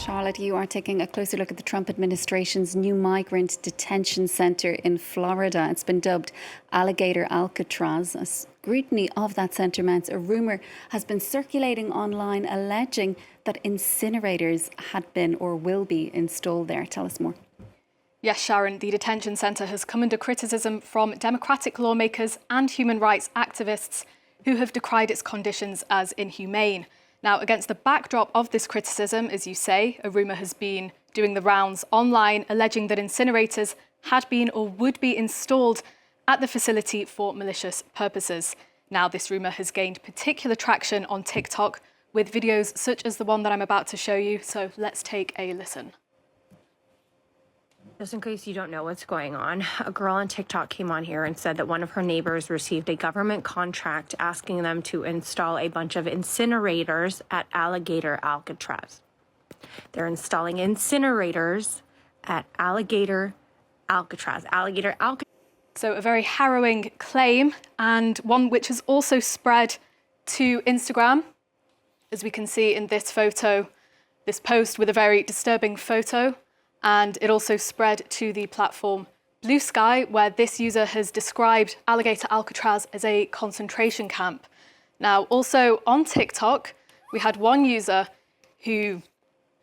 Charlotte, you are taking a closer look at the Trump administration's new migrant detention centre in Florida. It's been dubbed Alligator Alcatraz. A scrutiny of that centre mounts. A rumour has been circulating online alleging that incinerators had been or will be installed there. Tell us more. Yes, Sharon, the detention centre has come under criticism from Democratic lawmakers and human rights activists who have decried its conditions as inhumane. Now, against the backdrop of this criticism, as you say, a rumour has been doing the rounds online alleging that incinerators had been or would be installed at the facility for malicious purposes. Now, this rumour has gained particular traction on TikTok with videos such as the one that I'm about to show you. So let's take a listen. Just in case you don't know what's going on, a girl on TikTok came on here and said that one of her neighbors received a government contract asking them to install a bunch of incinerators at Alligator Alcatraz. They're installing incinerators at Alligator Alcatraz. So a very harrowing claim, and one which has also spread to Instagram, as we can see in this photo, this post with a very disturbing photo. And it also spread to the platform Blue Sky, where this user has described Alligator Alcatraz as a concentration camp. Now, also on TikTok, we had one user who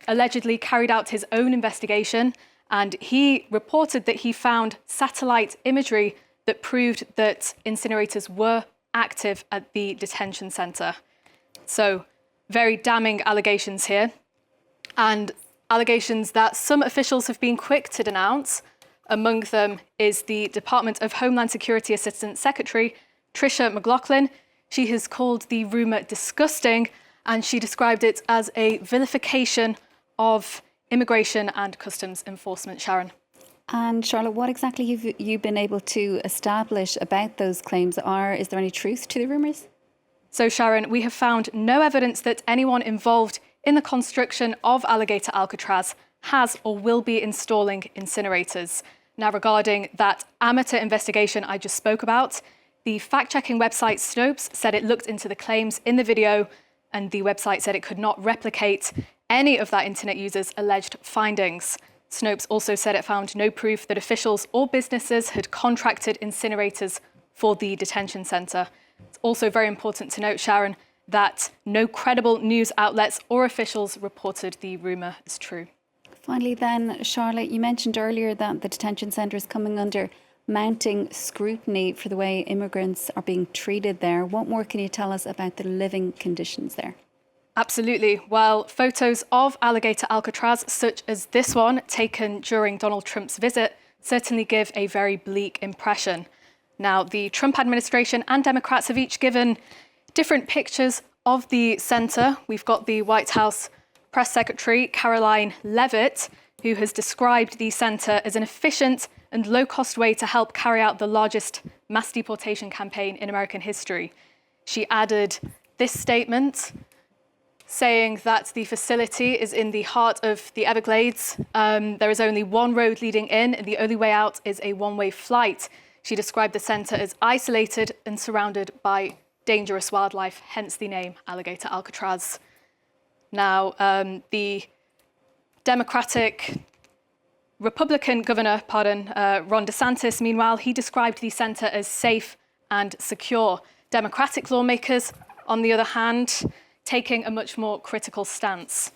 allegedly carried out his own investigation, and he reported that he found satellite imagery that proved that incinerators were active at the detention centre. So, very damning allegations here. And allegations that some officials have been quick to denounce. Among them is the Department of Homeland Security Assistant Secretary, Tricia McLaughlin. She has called the rumour disgusting, and she described it as a vilification of immigration and customs enforcement. Sharon. And Charlotte, what exactly have you been able to establish about those claims? Is there any truth to the rumours? So Sharon, we have found no evidence that anyone involved in the construction of Alligator Alcatraz has or will be installing incinerators. Now, regarding that amateur investigation I just spoke about, the fact-checking website Snopes said it looked into the claims in the video, and the website said it could not replicate any of that internet user's alleged findings. Snopes also said it found no proof that officials or businesses had contracted incinerators for the detention centre. It's also very important to note, Sharon, that no credible news outlets or officials reported the rumour as true. Finally then, Charlotte, you mentioned earlier that the detention centre is coming under mounting scrutiny for the way immigrants are being treated there. What more can you tell us about the living conditions there? Absolutely. Well, photos of Alligator Alcatraz, such as this one taken during Donald Trump's visit, certainly give a very bleak impression. Now, the Trump administration and Democrats have each given different pictures of the centre. We've got the White House Press Secretary, Caroline Leavitt, who has described the centre as an efficient and low-cost way to help carry out the largest mass deportation campaign in American history. She added this statement, saying that the facility is in the heart of the Everglades. There is only one road leading in, and the only way out is a one-way flight. She described the centre as isolated and surrounded by dangerous wildlife, hence the name Alligator Alcatraz. Now, the Republican governor, Ron DeSantis, meanwhile, he described the centre as safe and secure. Democratic lawmakers, on the other hand, taking a much more critical stance.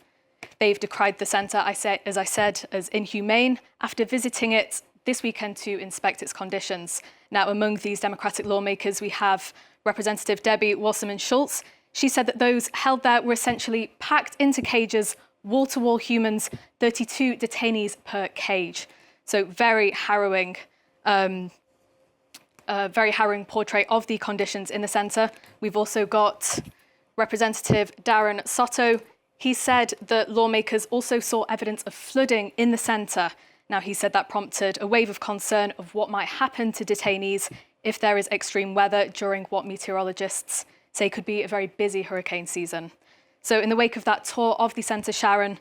They've decried the centre, as I said, as inhumane after visiting it this weekend to inspect its conditions. Now, among these Democratic lawmakers, we have Representative Debbie Wasserman-Schultz. She said that those held there were essentially packed into cages, wall-to-wall humans, 32 detainees per cage. So very harrowing portrait of the conditions in the centre. We've also got Representative Darren Soto. He said that lawmakers also saw evidence of flooding in the centre. Now, he said that prompted a wave of concern of what might happen to detainees if there is extreme weather during what meteorologists say could be a very busy hurricane season. So in the wake of that tour of the centre, Sharon,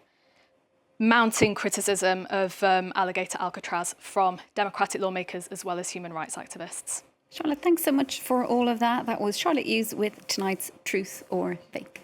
mounting criticism of Alligator Alcatraz from Democratic lawmakers as well as human rights activists. Charlotte, thanks so much for all of that. That was Charlotte Hughes with tonight's Truth or Fake.